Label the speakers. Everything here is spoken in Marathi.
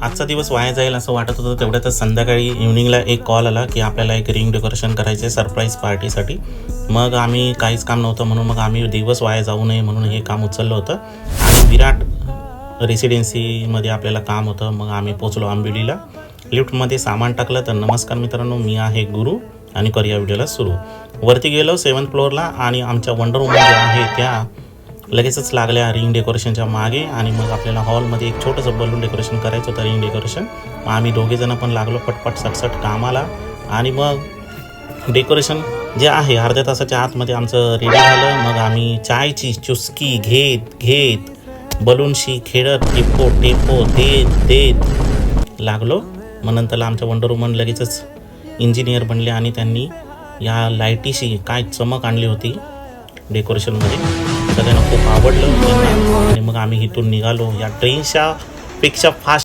Speaker 1: आजचा दिवस वाया जाईल असं वाटत होतं. तेवढ्यातच संध्याकाळी इव्हनिंगला एक कॉल आला की आपल्याला एक रिंग डेकोरेशन करायचं आहे सरप्राईज पार्टीसाठी. मग आम्ही काहीच काम नव्हतं म्हणून मग आम्ही दिवस वाया जाऊ नये म्हणून हे काम उचललं होतं. आणि विराट रेसिडेन्सीमध्ये आपल्याला काम होतं. मग आम्ही पोचलो आंबिवलीला. लिफ्टमध्ये सामान टाकलं. तर नमस्कार मित्रांनो, मी आहे गुरु आणि करूया व्हिडिओला सुरू. वरती गेलो 7th फ्लोअरला आणि आमच्या वंडर वुमन ज्या आहे त्या लगेचच लागल्या रिंग डेकोरेशनच्या मागे. आणि मग आपल्याला हॉलमध्ये एक छोटंसं बलून डेकोरेशन करायचं होतं रिंग डेकोरेशन. मग आम्ही दोघेजणं पण लागलो पटपट सटसट कामाला. आणि मग डेकोरेशन जे आहे अर्ध्या तासाच्या आतमध्ये आमचं रेडी झालं. मग आम्ही चायची चुस्की घेत बलूनशी खेळत टेपो देत लागलो. मग नंतरला आमच्या वंडर वुमन लगेचच इंजिनियर बनले आणि त्यांनी या लाईटीशी काय चमक आणली होती डेकोरेशनमध्ये. सगळ्यांना खूप आवडलं आणि मग आम्ही इथून निघालो. या ट्रेनच्या पेक्षा फास्ट